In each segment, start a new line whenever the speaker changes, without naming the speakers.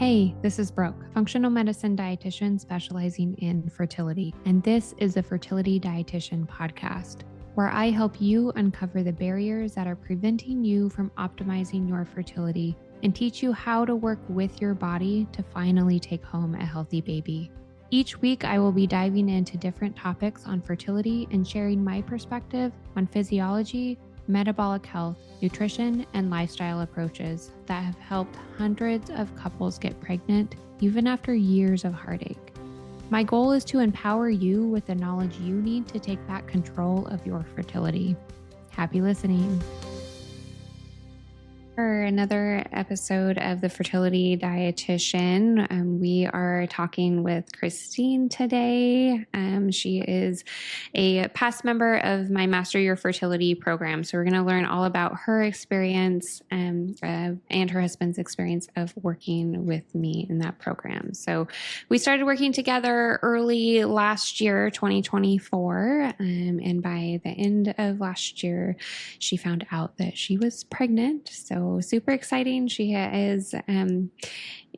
Hey, this is Brooke, functional medicine dietitian specializing in fertility, and this is the Fertility Dietitian podcast, where I help you uncover the barriers that are preventing you from optimizing your fertility and teach you how to work with your body to finally take home a healthy baby. Each week, I will be diving into different topics on fertility and sharing my perspective on physiology, metabolic health, nutrition, and lifestyle approaches that have helped hundreds of couples get pregnant even after years of heartache. My goal is to empower you with the knowledge you need to take back control of your fertility. Happy listening. For another episode of the Fertility Dietitian, we are talking with Christine today. She is a past member of my Master Your Fertility program. So we're going to learn all about her experience and her husband's experience of working with me in that program. So we started working together early last year, 2024. And by the end of last year, she found out that she was pregnant. So super exciting. She is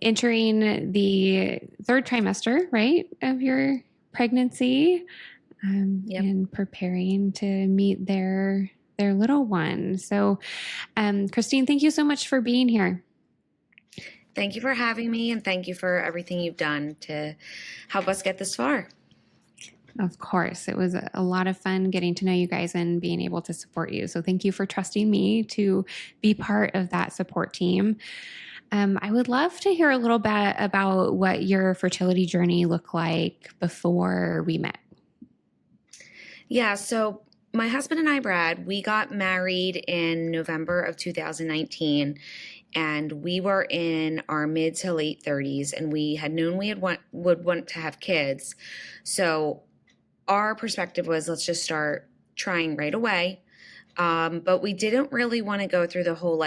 entering the third trimester, right, of your pregnancy, and preparing to meet their little one. So, Christine, thank you so much for being here.
Thank you for having me, and thank you for everything you've done to help us get this far.
Of course. It was a lot of fun getting to know you guys and being able to support you. So thank you for trusting me to be part of that support team. I would love to hear a little bit about what your fertility journey looked like before we met.
Yeah, so my husband and I, Brad, we got married in November of 2019, and we were in our mid to late 30s, and we had known we would want to have kids. So our perspective was, let's just start trying right away. But we didn't really want to go through the whole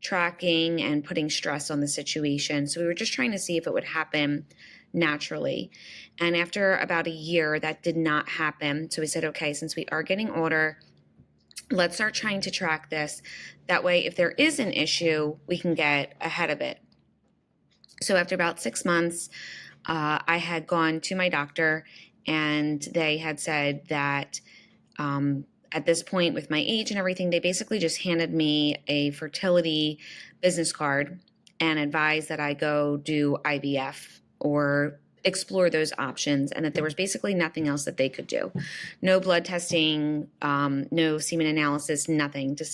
tracking and putting stress on the situation. So we were just trying to see if it would happen naturally. And after about a year, that did not happen. So we said, okay, since we are getting older, let's start trying to track this. That way, if there is an issue, we can get ahead of it. So after about 6 months, I had gone to my doctor, and they had said that at this point, with my age and everything, they basically just handed me a fertility business card and advised that I go do IVF or explore those options, and that there was basically nothing else that they could do. No blood testing, no semen analysis, nothing to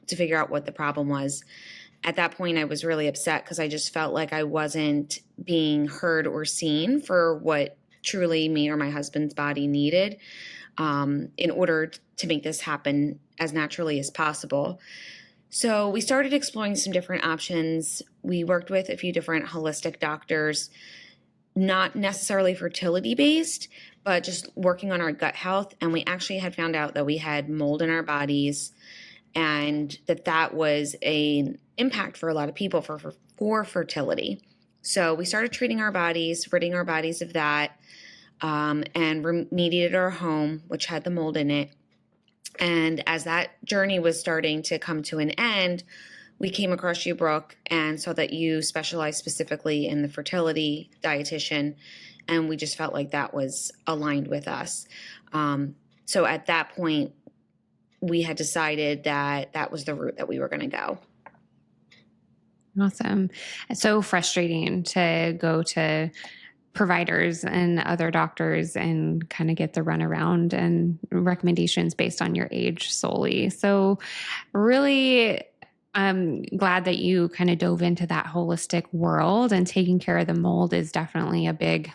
figure out what the problem was. At that point, I was really upset because I just felt like I wasn't being heard or seen for what truly me or my husband's body needed in order to make this happen as naturally as possible. So we started exploring some different options. We worked with a few different holistic doctors, not necessarily fertility based, but just working on our gut health. And we actually had found out that we had mold in our bodies, and that was an impact for a lot of people for fertility. So we started treating our bodies, ridding our bodies of that, and remediated our home, which had the mold in it. And as that journey was starting to come to an end, we came across you, Brooke, and saw that you specialize specifically in the fertility dietitian, and we just felt like that was aligned with us. So at that point, we had decided that was the route that we were going to go.
Awesome. It's so frustrating to go to providers and other doctors and kind of get the runaround and recommendations based on your age solely. So really, I'm glad that you kind of dove into that holistic world, and taking care of the mold is definitely a big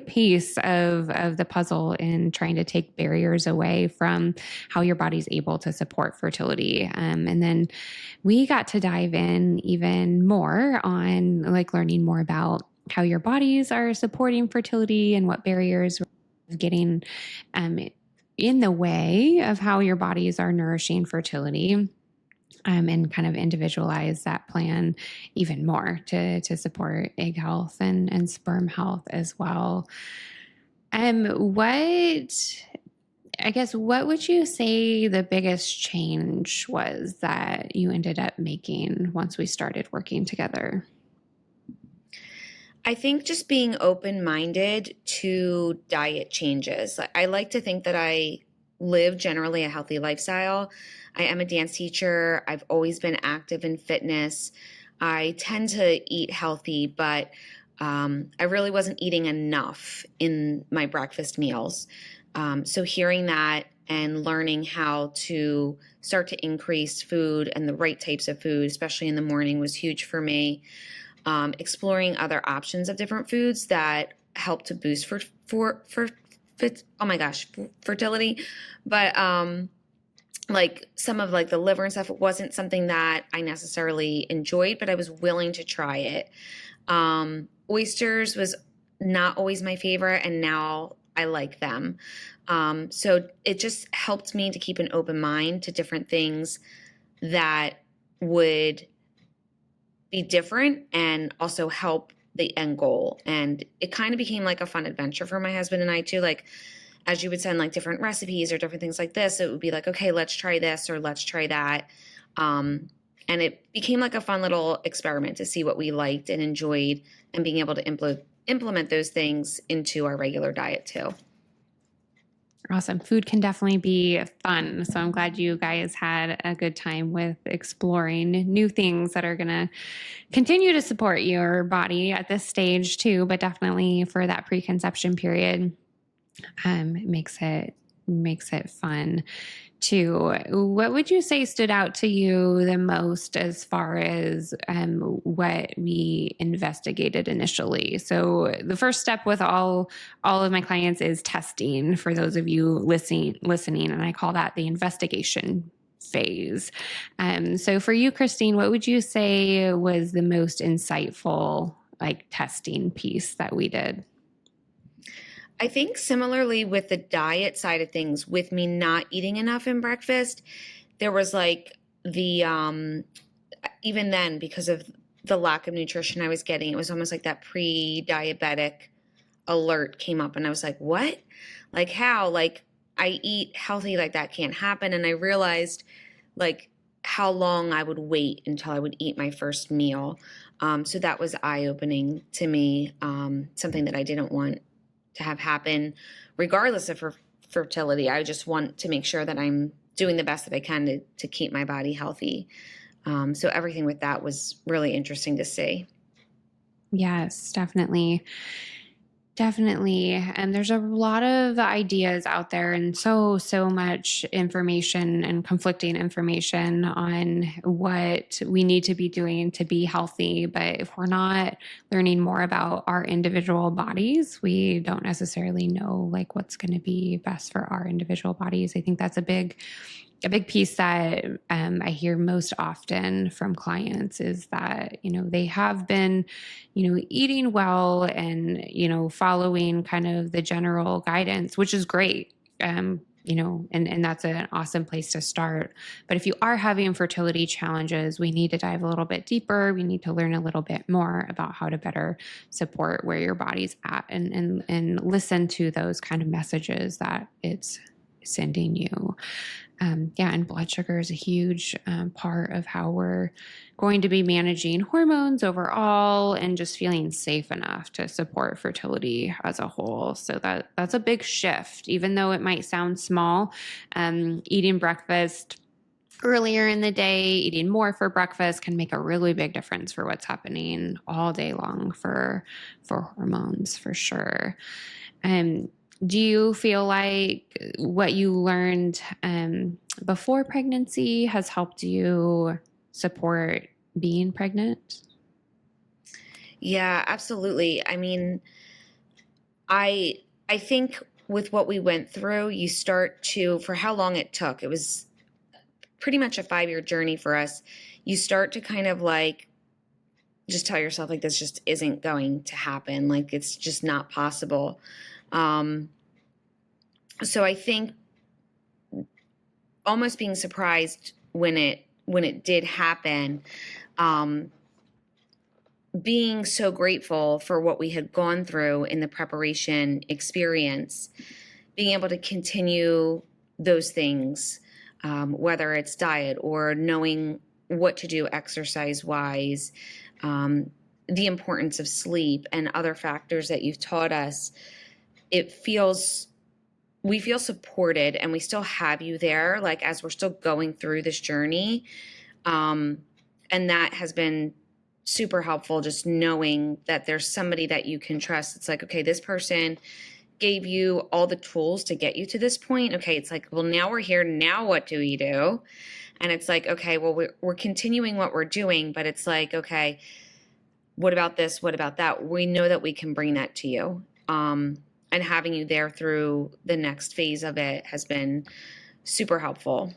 piece of the puzzle in trying to take barriers away from how your body's able to support fertility. And then we got to dive in even more on learning more about how your bodies are supporting fertility and what barriers are getting in the way of how your bodies are nourishing fertility. And kind of individualize that plan even more to support egg health and sperm health as well. What would you say the biggest change was that you ended up making once we started working together?
I think just being open-minded to diet changes. I like to think that I live generally a healthy lifestyle. I am a dance teacher. I've always been active in fitness. I tend to eat healthy, but I really wasn't eating enough in my breakfast meals. So hearing that and learning how to start to increase food and the right types of food, especially in the morning, was huge for me. Exploring other options of different foods that help to boost oh my gosh, fertility. But like some of like the liver and stuff, it wasn't something that I necessarily enjoyed, but I was willing to try it. Oysters was not always my favorite, and now I like them. So it just helped me to keep an open mind to different things that would be different and also help the end goal. And it kind of became like a fun adventure for my husband and I too. Like, as you would send like different recipes or different things like this, it would be like, okay, let's try this or let's try that. And it became like a fun little experiment to see what we liked and enjoyed, and being able to implement those things into our regular diet too.
Awesome. Food can definitely be fun. So I'm glad you guys had a good time with exploring new things that are going to continue to support your body at this stage too, but definitely for that preconception period, makes it fun too. What would you say stood out to you the most as far as what we investigated initially? So the first step with all of my clients is testing. For those of you listening, and I call that the investigation phase. So for you, Christine, what would you say was the most insightful like testing piece that we did?
I think similarly with the diet side of things, with me not eating enough in breakfast, there was like even then, because of the lack of nutrition I was getting, it was almost like that pre-diabetic alert came up, and I was like, what? Like how? Like I eat healthy, like that can't happen. And I realized like how long I would wait until I would eat my first meal. So that was eye-opening to me, something that I didn't want to have happen regardless of fertility. I just want to make sure that I'm doing the best that I can to keep my body healthy. So everything with that was really interesting to see.
Yes, definitely. Definitely. And there's a lot of ideas out there and so much information and conflicting information on what we need to be doing to be healthy. But if we're not learning more about our individual bodies, we don't necessarily know like what's going to be best for our individual bodies. I think that's a big piece that I hear most often from clients is that, they have been, eating well and, following kind of the general guidance, which is great. And that's an awesome place to start. But if you are having fertility challenges, we need to dive a little bit deeper. We need to learn a little bit more about how to better support where your body's at and listen to those kind of messages that it's sending you. And blood sugar is a huge part of how we're going to be managing hormones overall and just feeling safe enough to support fertility as a whole. So that's a big shift, even though it might sound small. Eating breakfast earlier in the day, eating more for breakfast can make a really big difference for what's happening all day long for hormones, for sure. Um, do you feel like what you learned before pregnancy has helped you support being pregnant?
Yeah, absolutely. I mean, I think with what we went through, you start to, for how long it took, it was pretty much a 5-year journey for us. You start to kind of like just tell yourself like this just isn't going to happen. Like it's just not possible. Um, so I think almost being surprised when it did happen, um, being so grateful for what we had gone through in the preparation experience, being able to continue those things, whether it's diet or knowing what to do exercise wise, the importance of sleep and other factors that you've taught us, we feel supported, and we still have you there, like, as we're still going through this journey. And that has been super helpful, just knowing that there's somebody that you can trust. It's like, okay, this person gave you all the tools to get you to this point. Okay, it's like, well, now we're here. Now what do we do? And it's like, okay, well, we're continuing what we're doing, but it's like, okay, what about this? What about that? We know that we can bring that to you. And having you there through the next phase of it has been super helpful.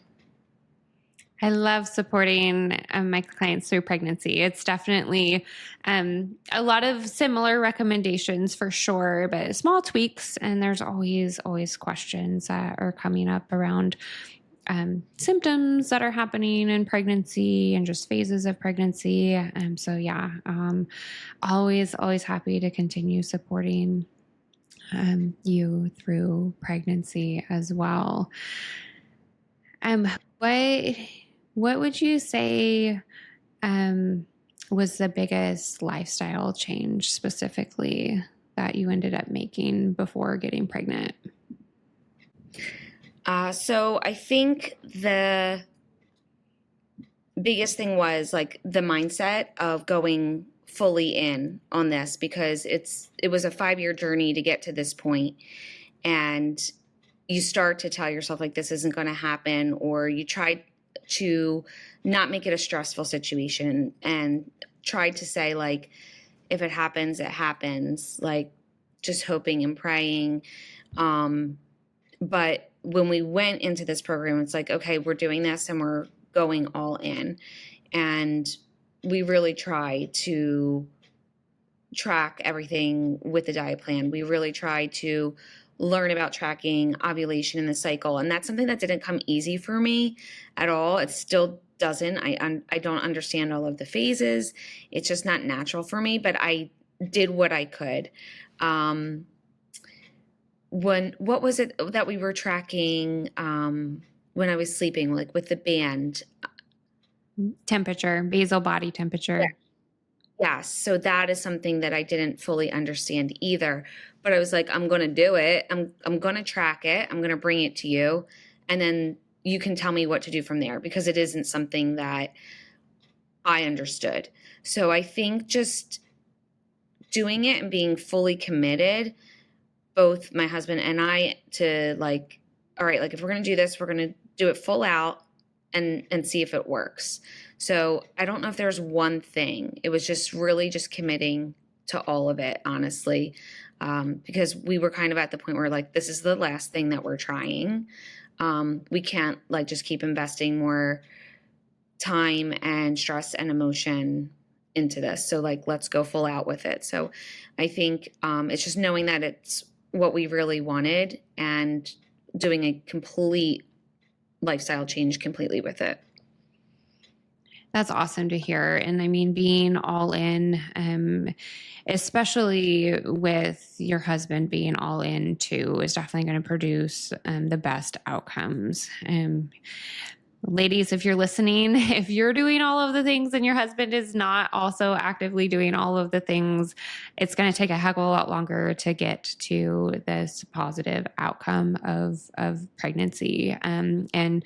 I love supporting my clients through pregnancy. It's definitely a lot of similar recommendations for sure, but small tweaks. And there's always questions that are coming up around symptoms that are happening in pregnancy and just phases of pregnancy. So yeah, always happy to continue supporting you through pregnancy as well. What would you say was the biggest lifestyle change specifically that you ended up making before getting pregnant?
So I think the biggest thing was like the mindset of going fully in on this, because it was a 5-year journey to get to this point, and you start to tell yourself like this isn't going to happen, or you try to not make it a stressful situation and try to say like, if it happens, it happens, like just hoping and praying. But when we went into this program, it's like, okay, we're doing this and we're going all in. And we really try to track everything with the diet plan. We really try to learn about tracking ovulation in the cycle. And that's something that didn't come easy for me at all. It still doesn't. I don't understand all of the phases. It's just not natural for me, but I did what I could. What was it that we were tracking when I was sleeping, like with the band?
Temperature, basal body temperature.
Yeah. Yes. So that is something that I didn't fully understand either. But I was like, I'm going to do it. I'm going to track it. I'm going to bring it to you. And then you can tell me what to do from there, because it isn't something that I understood. So I think just doing it and being fully committed, both my husband and I, to like, all right, like if we're going to do this, we're going to do it full out and see if it works. So I don't know if there's one thing. It was just really just committing to all of it, honestly, because we were kind of at the point where like, this is the last thing that we're trying. We can't like just keep investing more time and stress and emotion into this. So like, let's go full out with it. So I think it's just knowing that it's what we really wanted and doing a complete lifestyle change completely with it.
That's awesome to hear. And I mean, being all in, especially with your husband being all in too, is definitely going to produce the best outcomes. Ladies, if you're listening, if you're doing all of the things and your husband is not also actively doing all of the things, it's going to take a heck of a lot longer to get to this positive outcome of pregnancy. And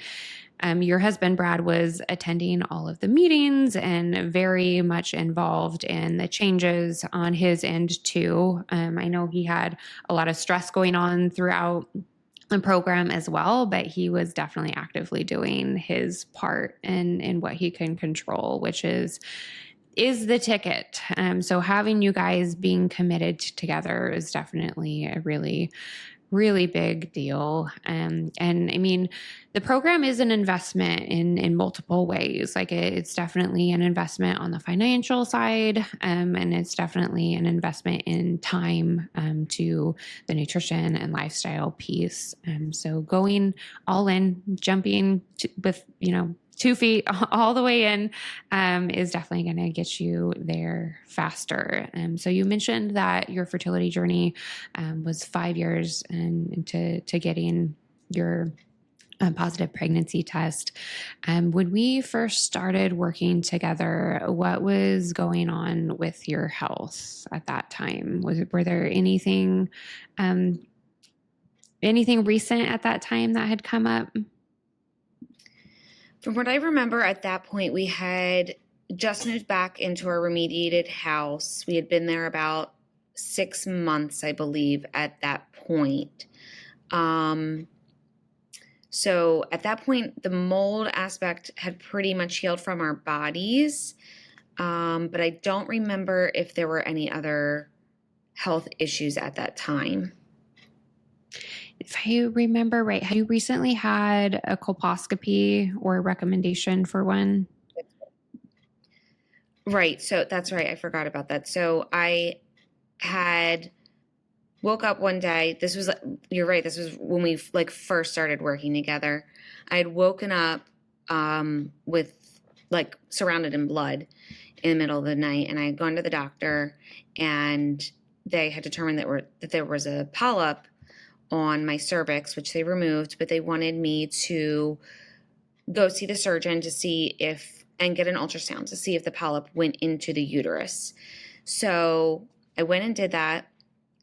your husband, Brad, was attending all of the meetings and very much involved in the changes on his end too. I know he had a lot of stress going on throughout the program as well, but he was definitely actively doing his part in what he can control, which is the ticket. So having you guys being committed together is definitely a really big deal. And I mean, the program is an investment in multiple ways. Like it's definitely an investment on the financial side. And it's definitely an investment in time to the nutrition and lifestyle piece. So going all in, jumping with, 2 feet all the way in is definitely going to get you there faster. So you mentioned that your fertility journey was 5 years into getting your a positive pregnancy test. When we first started working together, what was going on with your health at that time? Were there um, anything recent at that time that had come up?
From what I remember at that point, we had just moved back into our remediated house. We had been there about 6 months, I believe, at that point. So at that point, the mold aspect had pretty much healed from our bodies. But I don't remember if there were any other health issues at that time.
If I remember right, have you recently had a colposcopy or a recommendation for one?
Right. So that's right. I forgot about that. So I had woke up one day. This was, you're right. This was when we like first started working together. I had woken up with like surrounded in blood in the middle of the night, and I had gone to the doctor, and they had determined that there was a polyp on my cervix, which they removed, but they wanted me to go see the surgeon to see if, and get an ultrasound to see if the polyp went into the uterus. So I went and did that.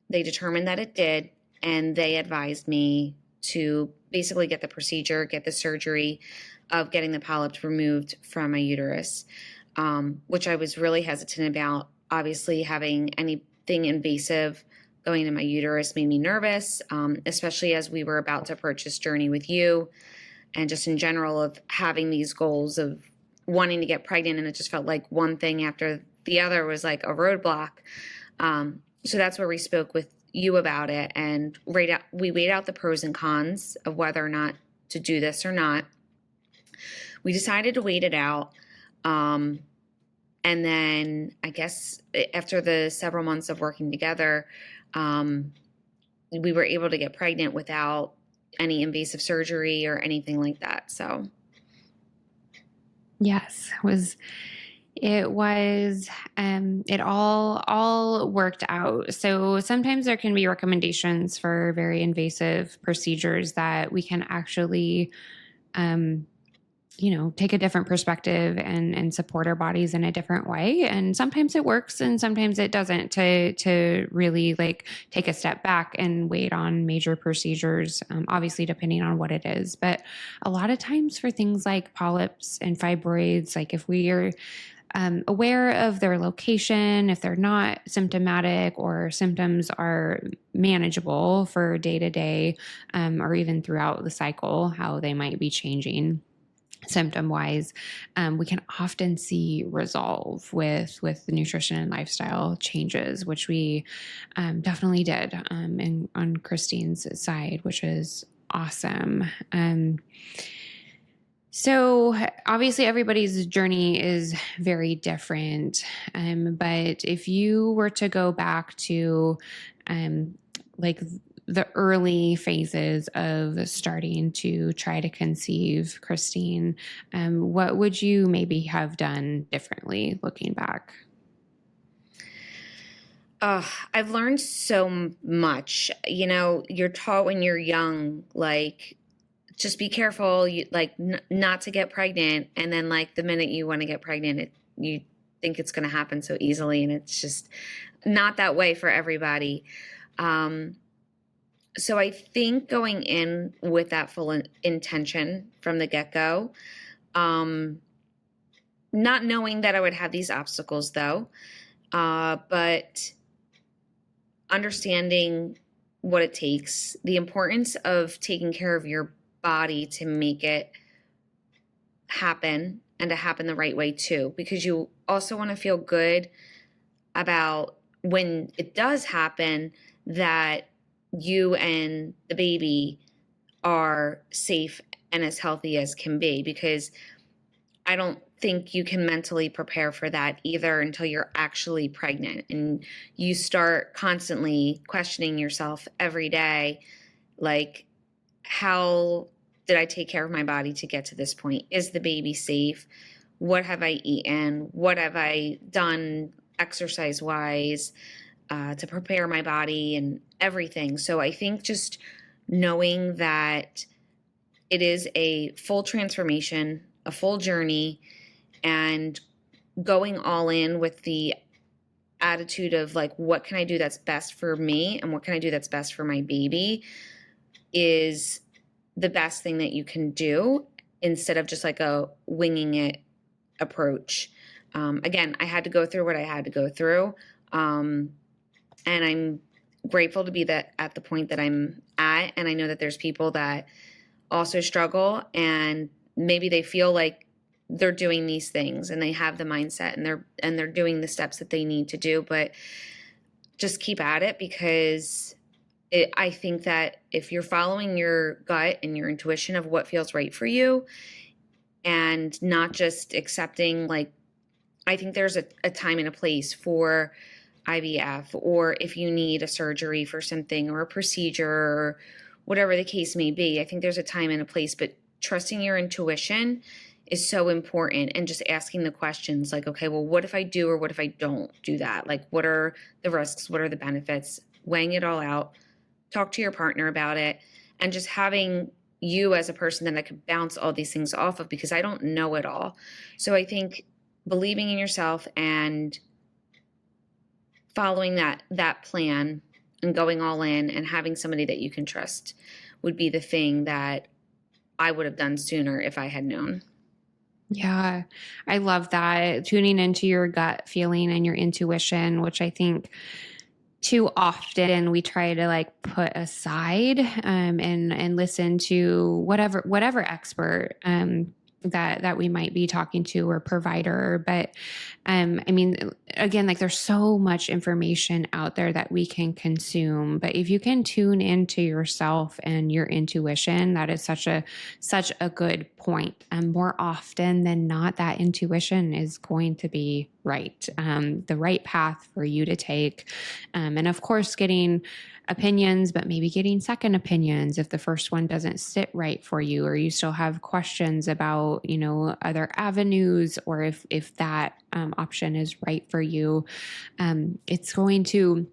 They determined that it did, and they advised me to basically get the procedure, get the surgery of getting the polyps removed from my uterus, which I was really hesitant about. Obviously, having anything invasive going in my uterus made me nervous, especially as we were about to approach this journey with you, and just in general of having these goals of wanting to get pregnant. And it just felt like one thing after the other was like a roadblock. So that's where we spoke with you about it, and we weighed out the pros and cons of whether or not to do this or not. We decided to wait it out. And then I guess after the several months of working together, we were able to get pregnant without any invasive surgery or anything like that. So
Yes, it all worked out. So sometimes there can be recommendations for very invasive procedures that we can actually um, take a different perspective and support our bodies in a different way. And sometimes it works and sometimes it doesn't, to really like take a step back and wait on major procedures, obviously depending on what it is. But a lot of times for things like polyps and fibroids, like if we are aware of their location, if they're not symptomatic or symptoms are manageable for day to day, or even throughout the cycle, how they might be changing symptom wise, we can often see resolve with the nutrition and lifestyle changes, which we definitely did, and on Christine's side, which is awesome. So obviously everybody's journey is very different, but if you were to go back to like the early phases of starting to try to conceive, Christine, what would you maybe have done differently looking back?
I've learned so much. You're taught when you're young, like, just be careful, not to get pregnant. And then, like, the minute you want to get pregnant, you think it's going to happen so easily. And it's just not that way for everybody. So I think going in with that full intention from the get-go, not knowing that I would have these obstacles though, but understanding what it takes, the importance of taking care of your body to make it happen, and to happen the right way too, because you also want to feel good about when it does happen, that you and the baby are safe and as healthy as can be, because I don't think you can mentally prepare for that either until you're actually pregnant and you start constantly questioning yourself every day, like, how did I take care of my body to get to this point? Is the baby safe? What have I eaten? What have I done exercise wise to prepare my body and everything? So I think just knowing that it is a full transformation, a full journey, and going all in with the attitude of like, what can I do that's best for me and what can I do that's best for my baby is the best thing that you can do instead of just like a winging it approach. Again, I had to go through what I had to go through. And I'm grateful to be that at the point that I'm at. And I know that there's people that also struggle and maybe they feel like they're doing these things and they have the mindset and they're doing the steps that they need to do, but just keep at it because I think that if you're following your gut and your intuition of what feels right for you and not just accepting, like, I think there's a time and a place for IVF, or if you need a surgery for something or a procedure or whatever the case may be. I think there's a time and a place, but trusting your intuition is so important, and just asking the questions like, okay, well, what if I do or what if I don't do that? Like, what are the risks? What are the benefits? Weighing it all out, talk to your partner about it, and just having you as a person that I could bounce all these things off of because I don't know it all. So I think believing in yourself and following that plan and going all in and having somebody that you can trust would be the thing that I would have done sooner if I had known.
Yeah, I love that. Tuning into your gut feeling and your intuition, which I think too often we try to like put aside and listen to whatever expert that we might be talking to or provider. But I mean, again, like there's so much information out there that we can consume. But if you can tune into yourself and your intuition, that is such a good point. And more often than not, that intuition is going to be right, the right path for you to take. And of course, getting opinions, but maybe getting second opinions if the first one doesn't sit right for you, or you still have questions about, other avenues, or if that option is right for you. It's going to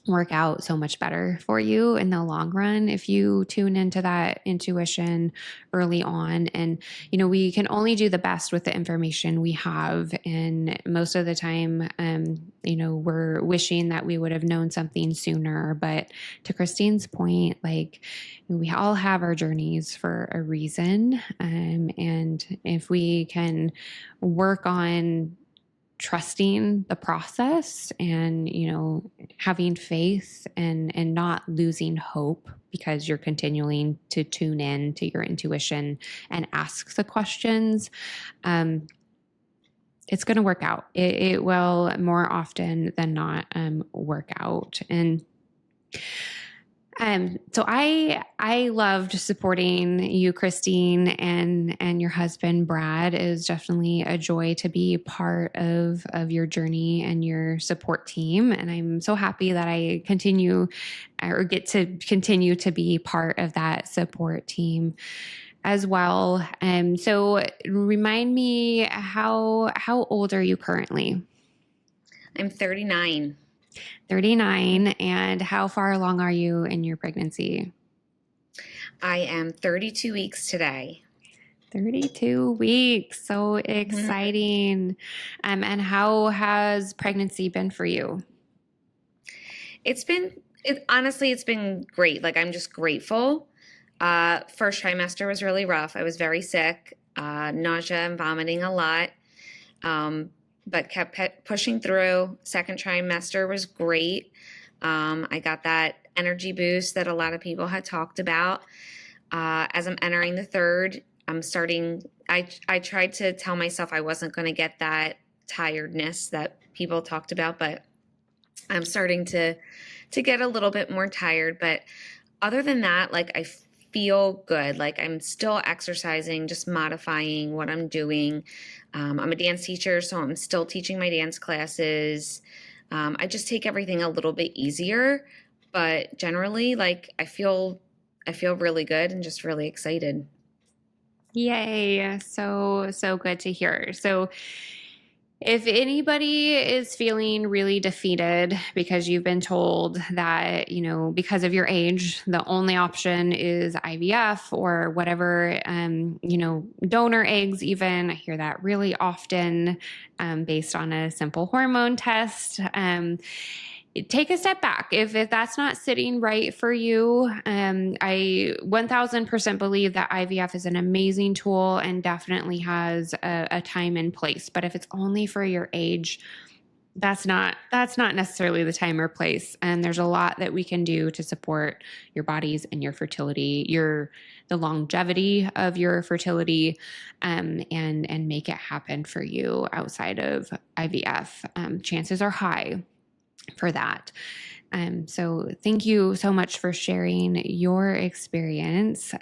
work out so much better for you in the long run if you tune into that intuition early on. And we can only do the best with the information we have, and most of the time we're wishing that we would have known something sooner. But to Christine's point, like, we all have our journeys for a reason, and if we can work on trusting the process and having faith and not losing hope because you're continuing to tune in to your intuition and ask the questions, it's going to work out. It will more often than not work out. And so I loved supporting you, Christine, and your husband, Brad. It is definitely a joy to be part of your journey and your support team. And I'm so happy that I get to continue to be part of that support team as well. So remind me, how old are you currently?
I'm 39.
39. And how far along are you in your pregnancy?
I am 32 weeks today.
32 weeks. So exciting. And how has pregnancy been for you?
Honestly, it's been great. Like, I'm just grateful. First trimester was really rough. I was very sick, nausea and vomiting a lot. But kept pushing through. Second trimester was great. I got that energy boost that a lot of people had talked about. As I'm entering the third, I tried to tell myself I wasn't going to get that tiredness that people talked about, but I'm starting to get a little bit more tired. But other than that, like, I feel good. Like, I'm still exercising, just modifying what I'm doing. I'm a dance teacher, so I'm still teaching my dance classes. I just take everything a little bit easier, but generally, like, I feel really good and just really excited.
Yay. So good to hear. So If anybody is feeling really defeated because you've been told that, because of your age, the only option is IVF or whatever, donor eggs, even, I hear that really often, based on a simple hormone test. Take a step back. If that's not sitting right for you, I 1000% believe that IVF is an amazing tool and definitely has a time and place. But if it's only for your age, that's not necessarily the time or place. And there's a lot that we can do to support your bodies and your fertility, the longevity of your fertility, and make it happen for you outside of IVF. Chances are high for that. So thank you so much for sharing your experience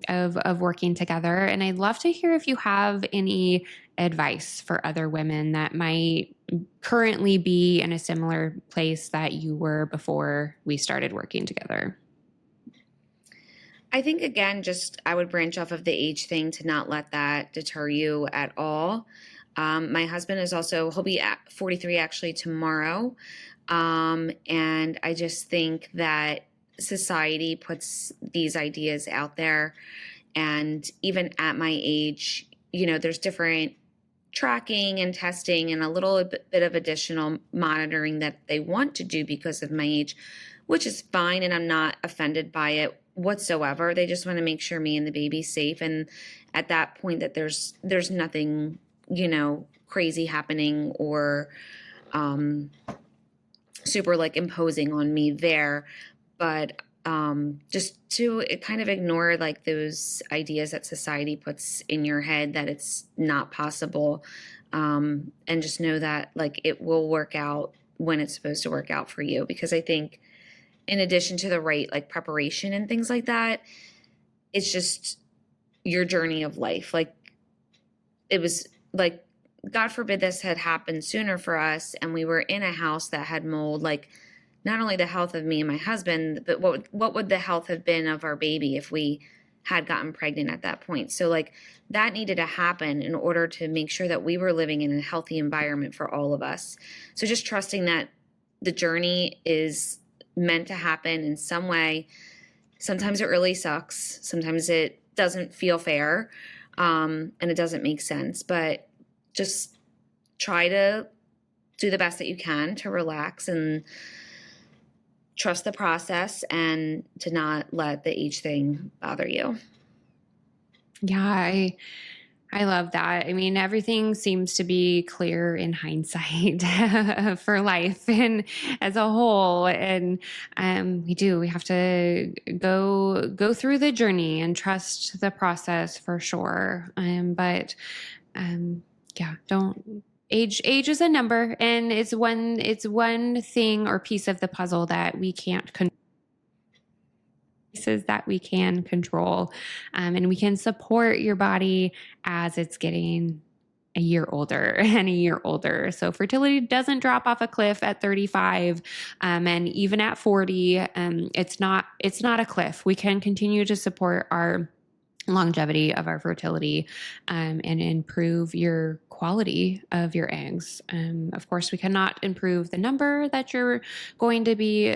of working together. And I'd love to hear if you have any advice for other women that might currently be in a similar place that you were before we started working together.
I think, again, just I would branch off of the age thing to not let that deter you at all. My husband he'll be at 43 actually tomorrow. And I just think that society puts these ideas out there. And even at my age, there's different tracking and testing and a little bit of additional monitoring that they want to do because of my age, which is fine. And I'm not offended by it whatsoever. They just want to make sure me and the baby's safe. And at that point that there's nothing, crazy happening or, super like imposing on me there. But just to kind of ignore like those ideas that society puts in your head that it's not possible, and just know that like it will work out when it's supposed to work out for you. Because I think in addition to the right like preparation and things like that, it's just your journey of life. Like it was like, God forbid this had happened sooner for us and we were in a house that had mold, like not only the health of me and my husband, but what would the health have been of our baby if we had gotten pregnant at that point? So like that needed to happen in order to make sure that we were living in a healthy environment for all of us. So just trusting that the journey is meant to happen in some way. Sometimes it really sucks. Sometimes it doesn't feel fair, and it doesn't make sense, but just try to do the best that you can to relax and trust the process and to not let the age thing bother you.
Yeah, I love that. I mean, everything seems to be clear in hindsight for life and as a whole. And we have to go through the journey and trust the process for sure. But yeah, don't age is a number, and it's one thing or piece of the puzzle that we can't pieces that we can control, and we can support your body as it's getting a year older and a year older. So fertility doesn't drop off a cliff at 35, and even at 40. It's not a cliff. We can continue to support our longevity of our fertility, and improve your quality of your eggs. Of course, we cannot improve the number that you're going to be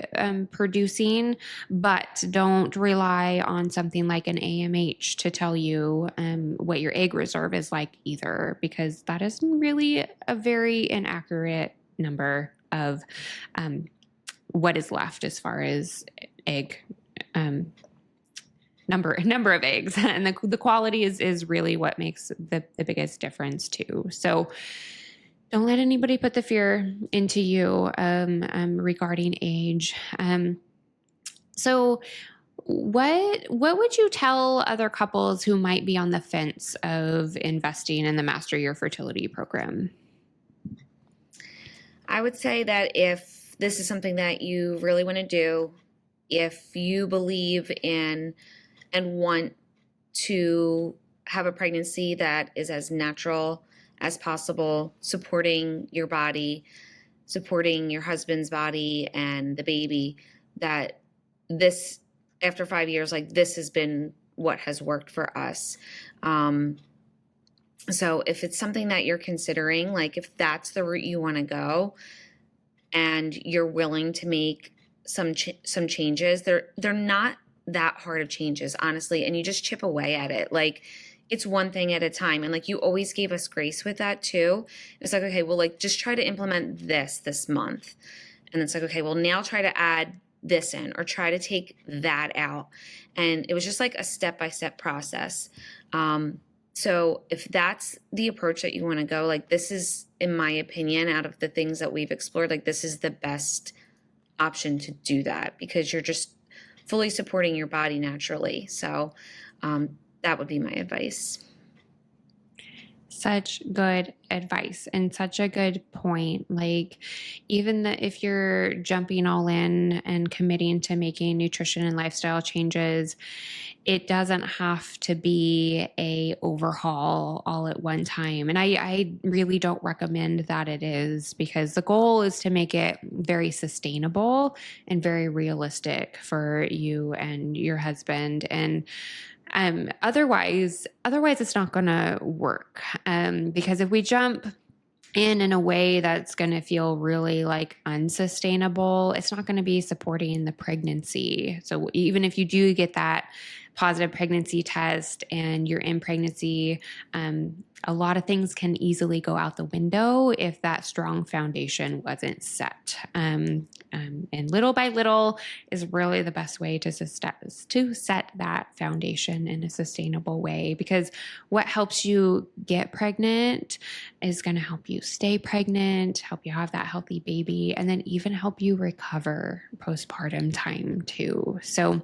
producing, but don't rely on something like an AMH to tell you what your egg reserve is like either, because that is really a very inaccurate number of what is left as far as egg number of eggs, and the quality is really what makes the biggest difference too. So don't let anybody put the fear into you regarding age. So what would you tell other couples who might be on the fence of investing in the Master Your Fertility program?
I would say that if this is something that you really want to do, if you believe in and want to have a pregnancy that is as natural as possible, supporting your body, supporting your husband's body and the baby, that this, after 5 years, like this has been what has worked for us. So if it's something that you're considering, like if that's the route you want to go and you're willing to make some changes, they're not that hard of changes, honestly, and you just chip away at it. Like it's one thing at a time. And like you always gave us grace with that too. It's like, okay, well, like just try to implement this month. And it's like, okay, well, now try to add this in or try to take that out. And it was just like a step-by-step process. So if that's the approach that you want to go, like this is, in my opinion, out of the things that we've explored, like this is the best option to do that because you're just fully supporting your body naturally. So that would be my advice.
Such good advice and such a good point. Like, even if you're jumping all in and committing to making nutrition and lifestyle changes, it doesn't have to be a overhaul all at one time. And I really don't recommend that it is, because the goal is to make it very sustainable and very realistic for you and your husband. And otherwise it's not going to work. Because if we jump in a way that's going to feel really like unsustainable, it's not going to be supporting the pregnancy. So even if you do get that positive pregnancy test and you're in pregnancy, a lot of things can easily go out the window if that strong foundation wasn't set. And little by little is really the best way to set that foundation in a sustainable way, because what helps you get pregnant is going to help you stay pregnant, help you have that healthy baby, and then even help you recover postpartum time too. So,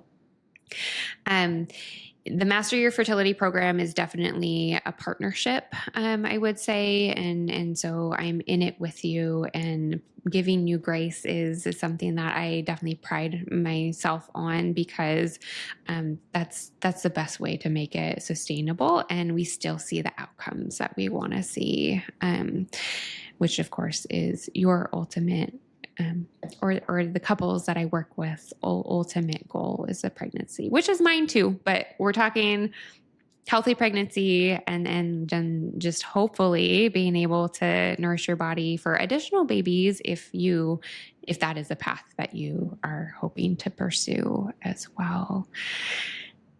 the Master Your Fertility program is definitely a partnership, I would say. And so I'm in it with you, and giving you grace is something that I definitely pride myself on, because that's the best way to make it sustainable. And we still see the outcomes that we want to see, which of course is your ultimate or the couples that I work with, ultimate goal is a pregnancy, which is mine too. But we're talking healthy pregnancy and just hopefully being able to nourish your body for additional babies if that is a path that you are hoping to pursue as well.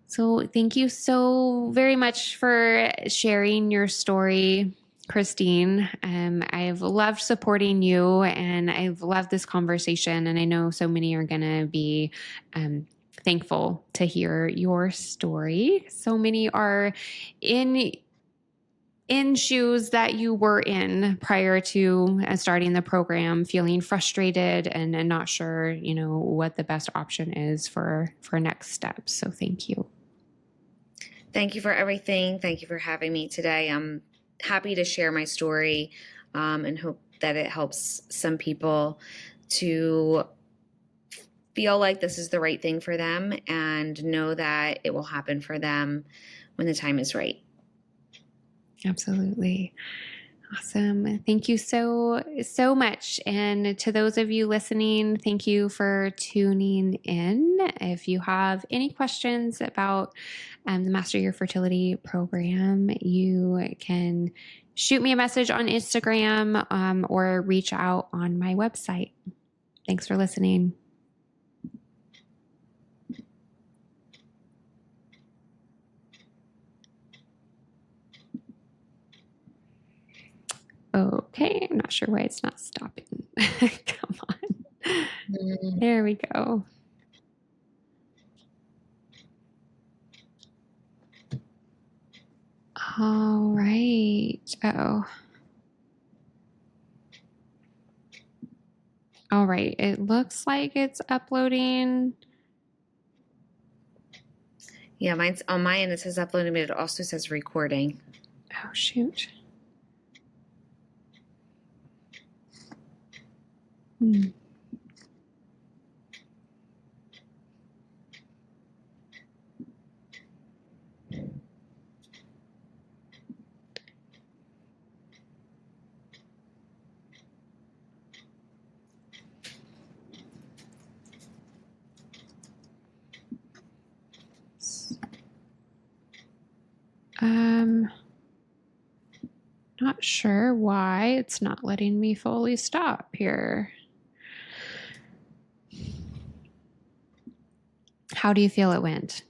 So thank you so very much for sharing your story, Christine. I've loved supporting you, and I've loved this conversation. And I know so many are going to be thankful to hear your story. So many are in shoes that you were in prior to starting the program, feeling frustrated and not sure, what the best option is for next steps. So thank you.
Thank you for everything. Thank you for having me today. I'm happy to share my story and hope that it helps some people to feel like this is the right thing for them and know that it will happen for them when the time is right.
Absolutely. Awesome. Thank you so much. And to those of you listening, thank you for tuning in. If you have any questions about the Master Your Fertility program, you can shoot me a message on Instagram or reach out on my website. Thanks for listening. Okay, I'm not sure why it's not stopping. Come on. There we go. All right. Uh-oh. All right. It looks like it's uploading.
Yeah, mine's on my end. It says uploading, but it also says recording.
Oh, shoot. sure why it's not letting me fully stop here. How do you feel it went?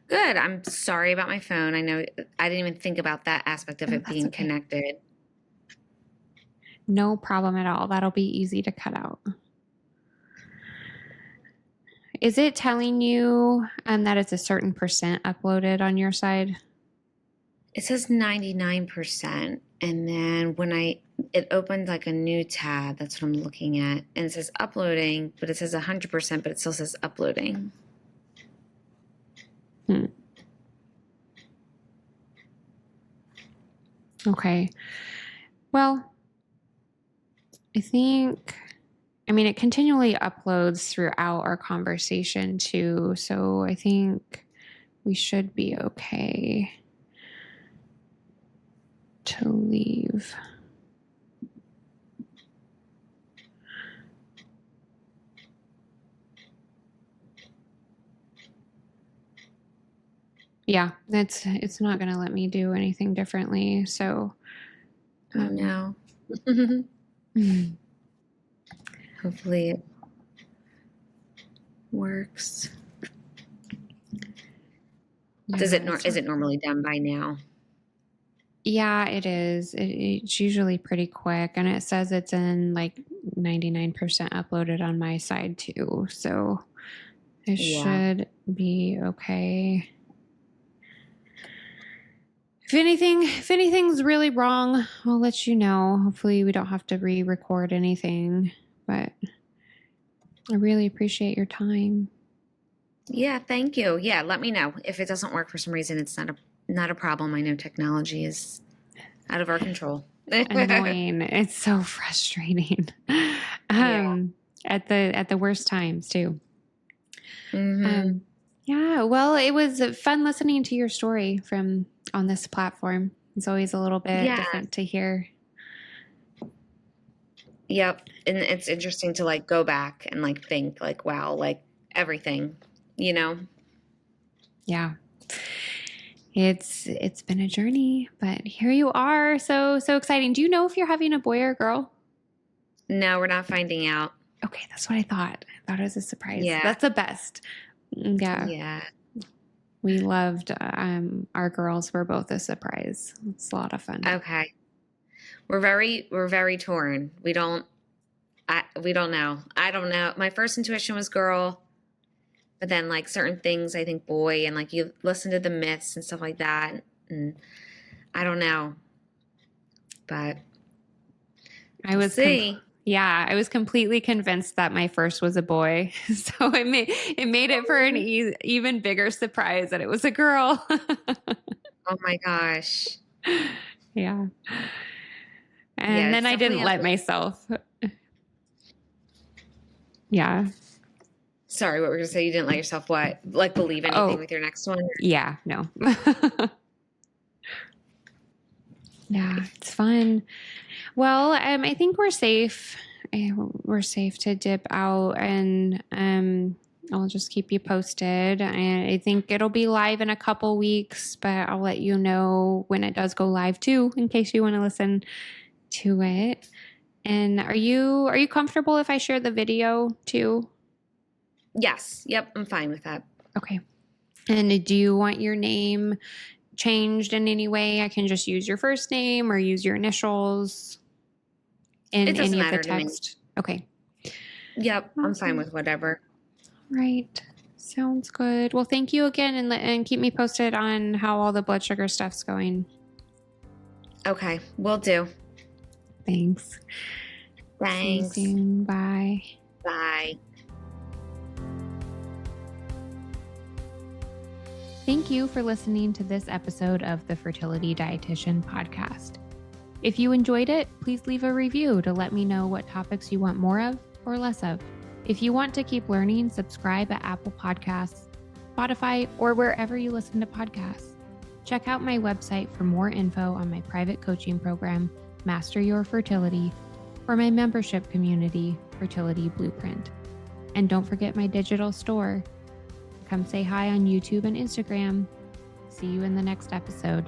Good. I'm sorry about my phone. I know I didn't even think about that aspect of it
That's
being
okay.
connected.
No problem at all. That'll be easy to cut out. Is it telling you that it's a certain percent uploaded on your side?
It says 99%. And then when it opened like a new tab, that's what I'm looking at. And it says uploading, but it says 100%, but it still says uploading.
Okay. Well, it continually uploads throughout our conversation too. So I think we should be okay to leave. Yeah, it's not going to let me do anything differently. So,
No. Hopefully it works.
Yeah,
Is it normally done by now?
Yeah, it is. It's usually pretty quick, and it says it's in like 99% uploaded on my side too. So it should be okay. If anything's really wrong, I'll let you know. Hopefully we don't have to re-record anything, but I really appreciate your time.
Yeah, thank you. Yeah, let me know. If it doesn't work for some reason, it's not a problem. I know technology is out of our control.
Annoying. It's so frustrating. At the worst times too.
Mm-hmm.
Yeah, well, it was fun listening to your story on this platform. It's always a little bit different to hear.
Yep. And it's interesting to like go back and like think like, wow, like everything, you know?
Yeah. It's been a journey, but here you are. So exciting. Do you know if you're having a boy or a girl?
No, we're not finding out.
Okay, that's what I thought. I thought it was a surprise.
Yeah.
That's the best. Yeah.
Yeah.
We loved our girls were both a surprise. It's a lot of fun.
Okay. We're very torn. We don't know. I don't know. My first intuition was girl, but then like certain things I think boy, and like you listen to the myths and stuff like that. And I don't know. But
I was
see.
I was completely convinced that my first was a boy. So it made it for an even bigger surprise that it was a girl.
Oh my gosh.
Yeah. And then I didn't let myself. Yeah.
Sorry, what were you going to say? You didn't let yourself what? Like believe anything with your next one?
Yeah, no. Yeah, it's fun. Well, I think we're safe. We're safe to dip out, and I'll just keep you posted. I think it'll be live in a couple weeks, but I'll let you know when it does go live too, in case you want to listen to it. And are you comfortable if I share the video too?
Yes. Yep. I'm fine with that.
Okay. And do you want your name changed in any way? I can just use your first name or use your initials in any of the text. Okay.
Yep. Awesome. I'm fine with whatever.
Right. Sounds good. Well, thank you again, and keep me posted on how all the blood sugar stuff's going.
Okay. Will do.
Thanks.
Thanks.
See you soon. Bye.
Bye.
Thank you for listening to this episode of the Fertility Dietitian podcast. If you enjoyed it, please leave a review to let me know what topics you want more of or less of. If you want to keep learning, subscribe at Apple Podcasts, Spotify, or wherever you listen to podcasts. Check out my website for more info on my private coaching program, Master Your Fertility, or my membership community, Fertility Blueprint. And don't forget my digital store. Come say hi on YouTube and Instagram. See you in the next episode.